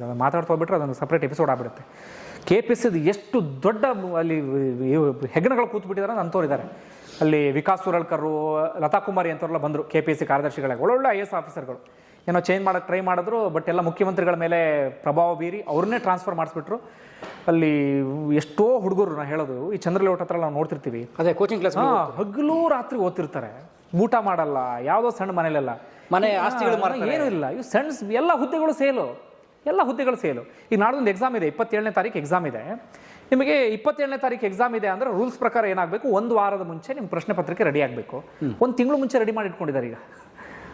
ಅದನ್ನು ಮಾತಾಡ್ತಾ ಹೋಗ್ಬಿಟ್ರೆ ಅದೊಂದು ಸಪ್ರೇಟ್ ಎಪಿಸೋಡ್ ಆಗ್ಬಿಡುತ್ತೆ. KPSCದು ಎಷ್ಟು ದೊಡ್ಡ ಅಲ್ಲಿ ಹೆಗ್ಗಣಗಳು ಕೂತ್ಬಿಟ್ಟಿದ್ದಾರೆ ಅಂತ ಅಂಥವ್ರಿದ್ದಾರೆ. ಅಲ್ಲಿ ವಿಕಾಸ್ ಸುರಳ್ಕರು, ಲತಾ ಕುಮಾರಿ ಅಂತವ್ರೆಲ್ಲ ಬಂದರು KPSC ಕಾರ್ಯದರ್ಶಿಗಳಾಗಿ, ಒಳ್ಳೊಳ್ಳೆ IAS ಆಫೀಸರ್ಗಳು. ಏನೋ ಚೇಂಜ್ ಮಾಡೋಕ್ಕೆ ಟ್ರೈ ಮಾಡಿದ್ರು, ಬಟ್ ಎಲ್ಲ ಮುಖ್ಯಮಂತ್ರಿಗಳ ಮೇಲೆ ಪ್ರಭಾವ ಬೀರಿ ಅವ್ರನ್ನೇ ಟ್ರಾನ್ಸ್ಫರ್ ಮಾಡಿಸ್ಬಿಟ್ರು. ಅಲ್ಲಿ ಎಷ್ಟೋ ಹುಡುಗರು, ನಾನು ಹೇಳೋದು ಈ ಚಂದ್ರಲೇಔಟ್ ಹತ್ರ ನಾವು ನೋಡ್ತಿರ್ತೀವಿ, ಅದೇ ಕೋಚಿಂಗ್ ಕ್ಲಾಸ್ ಹಗಲು ರಾತ್ರಿ ಓದ್ತಿರ್ತಾರೆ, ಊಟ ಮಾಡಲ್ಲ, ಯಾವುದೋ ಸಣ್ಣ ಮನೇಲೆಲ್ಲ ಮನೆ ಆಸ್ತಿಗಳು ಏನೂ ಇಲ್ಲ. ಇವು ಸಣ್ಣ ಎಲ್ಲ ಹುದ್ದೆಗಳು ಸೇಲು, ಎಲ್ಲ ಹುದ್ದೆಗಳು ಸೇಲು. ಈಗ ನಾಳೊಂದು ಎಕ್ಸಾಮ್ ಇದೆ, 27ನೇ ತಾರೀಕು ಎಕ್ಸಾಮ್ ಇದೆ. ನಿಮಗೆ 27ನೇ ತಾರೀಕು ಎಕ್ಸಾಮ್ ಇದೆ ಅಂದರೆ ರೂಲ್ಸ್ ಪ್ರಕಾರ ಏನಾಗಬೇಕು, ಒಂದು ವಾರದ ಮುಂಚೆ ನಿಮ್ಮ ಪ್ರಶ್ನೆ ಪತ್ರಿಕೆ ರೆಡಿ ಆಗಬೇಕು. ಒಂದು ತಿಂಗಳು ಮುಂಚೆ ರೆಡಿ ಮಾಡಿ ಇಟ್ಕೊಂಡಿದ್ದಾರೆ. ಈಗ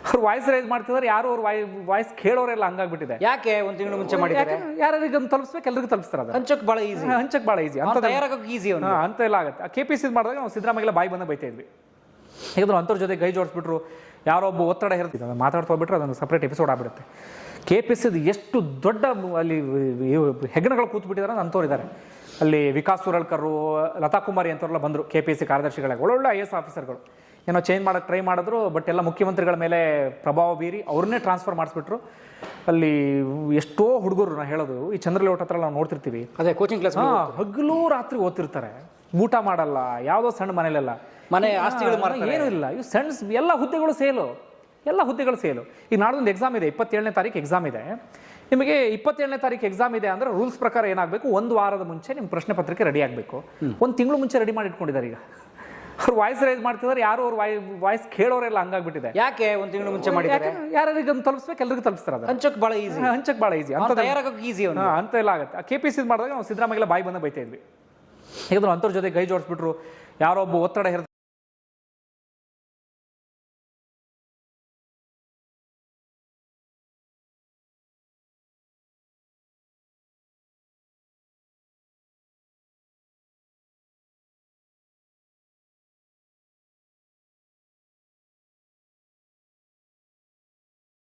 ಅವ್ರು ವಾಯ್ಸ್ ರೈಸ್ ಮಾಡ್ತಿದ್ದಾರೆ, ಯಾರು ಅವ್ರ ವಾಯ್ಸ್ ಕೇಳೋರೆಲ್ಲ ಹಂಗಾಗ್ಬಿಟ್ಟಿದೆ. ಯಾಕೆ ಒಂದು ತಿಂಗಳು ಮುಂಚೆ ಮಾಡಿದ್ದಾರೆ? ಯಾರಿಗೆ ತಲುಪಿಸ್ಬೇಕು, ಎಲ್ರಿಗೂ ತಲುಪಿಸ್ತಾರೆ. ಅದು ಹಂಚಕ್ ಭಾಳ ಈಸಿ, ಹಂಚಕ್ ಭಾಳ ಈಸಿ ಅಂತ ತಯಾರಾಗೋಕೆ ಈಸಿ ಅಂತ ಎಲ್ಲ ಆಗುತ್ತೆ. KPSC ಮಾಡಿದಾಗ ನಾವು ಸಿದ್ದರಾಮಯ್ಯ ಬಾಯಿ ಬಂದ ಬೈತಾ ಇದ್ವಿ. ಹೇಗಿದ್ರು ಅಂಥವ್ರ ಜೊತೆ ಕೈ ಜೋಡಿಸ್ಬಿಟ್ರು, ಯಾರೋ ಒಬ್ಬ ಒತ್ತಡ ಇರ್ತಿದ್ದ, ಅದನ್ನು ಮಾತಾಡ್ತಾ ಹೋಗ್ಬಿಟ್ರೆ ಅದೊಂದು ಸಪ್ರೇಟ್ ಎಪಿಸೋಡ್ ಆಗ್ಬಿಡುತ್ತೆ. KPSCದು ಎಷ್ಟು ದೊಡ್ಡ ಅಲ್ಲಿ ಹೆಗ್ಗಣಗಳು ಕೂತ್ಬಿಟ್ಟಿದ್ದಾರೆ ಅಂತ ಅಂಥವ್ರಿದ್ದಾರೆ. ಅಲ್ಲಿ ವಿಕಾಸ್ ಸುರಳ್ಕರು, ಲತಾ ಕುಮಾರಿ ಅಂತವ್ರೆಲ್ಲ ಬಂದರು KPSC ಕಾರ್ಯದರ್ಶಿಗಳಾಗಿ, ಒಳ್ಳೊಳ್ಳೆ IAS ಆಫೀಸರ್ಗಳು. ಏನೋ ಚೇಂಜ್ ಮಾಡೋಕ್ಕೆ ಟ್ರೈ ಮಾಡಿದ್ರು, ಬಟ್ ಎಲ್ಲ ಮುಖ್ಯಮಂತ್ರಿಗಳ ಮೇಲೆ ಪ್ರಭಾವ ಬೀರಿ ಅವ್ರನ್ನೇ ಟ್ರಾನ್ಸ್ಫರ್ ಮಾಡಿಸ್ಬಿಟ್ರು. ಅಲ್ಲಿ ಎಷ್ಟೋ ಹುಡುಗರು, ನಾನು ಹೇಳೋದು ಈ ಚಂದ್ರಲೇಔಟ್ ಹತ್ರ ನಾವು ನೋಡ್ತಿರ್ತೀವಿ, ಅದೇ ಕೋಚಿಂಗ್ ಕ್ಲಾಸ್ ಹಗಲು ರಾತ್ರಿ ಓದ್ತಿರ್ತಾರೆ, ಊಟ ಮಾಡಲ್ಲ, ಯಾವುದೋ ಸಣ್ಣ ಮನೇಲೆಲ್ಲ ಮನೆ ಆಸ್ತಿಗಳು ಏನೂ ಇಲ್ಲ. ಇವು ಸಣ್ಣ ಎಲ್ಲ ಹುದ್ದೆಗಳು ಸೇಲು, ಎಲ್ಲ ಹುದ್ದೆಗಳು ಸೇಲು. ಈಗ ನಾಳೊಂದು ಎಕ್ಸಾಮ್ ಇದೆ, 27ನೇ ತಾರೀಕು ಎಕ್ಸಾಮ್ ಇದೆ. ನಿಮಗೆ 27ನೇ ತಾರೀಕು ಎಕ್ಸಾಮ್ ಇದೆ ಅಂದರೆ ರೂಲ್ಸ್ ಪ್ರಕಾರ ಏನಾಗಬೇಕು, ಒಂದು ವಾರದ ಮುಂಚೆ ನಿಮ್ಮ ಪ್ರಶ್ನೆ ಪತ್ರಿಕೆ ರೆಡಿ ಆಗಬೇಕು. ಒಂದು ತಿಂಗಳು ಮುಂಚೆ ರೆಡಿ ಮಾಡಿ ಇಟ್ಕೊಂಡಿದ್ದಾರೆ. ಈಗ ಅವ್ರು ವಾಯ್ಸ್ ರೈಸ್ ಮಾಡ್ತಿದ್ದಾರೆ, ಯಾರು ಅವ್ರ ವಾಯ್ಸ್ ಕೇಳೋರೆಲ್ಲ ಹಂಗಾಗ್ಬಿಟ್ಟಿದೆ. ಯಾಕೆ ಒಂದು ತಿಂಗಳು ಮುಂಚೆ ಮಾಡಿದ್ದಾರೆ? ಯಾರಿಗೆ ತಲುಪಿಸ್ಬೇಕು, ಎಲ್ರಿಗೂ ತಲುಪಿಸ್ತಾರೆ. ಅದು ಹಂಚಕ್ ಭಾಳ ಈಸಿ, ಹಂಚಕ್ ಭಾಳ ಈಸಿ ಅಂತ ತಯಾರಾಗೋಕೆ ಈಸಿ ಅಂತ ಎಲ್ಲ ಆಗುತ್ತೆ. KPSC ಮಾಡಿದಾಗ ನಾವು ಸಿದ್ದರಾಮಯ್ಯ ಬಾಯಿ ಬಂದ ಬೈತಾ ಇದ್ವಿ. ಹೇಗಿದ್ರು ಅಂಥವ್ರ ಜೊತೆ ಕೈ ಜೋಡಿಸ್ಬಿಟ್ರು, ಯಾರೋ ಒಬ್ಬ ಒತ್ತಡ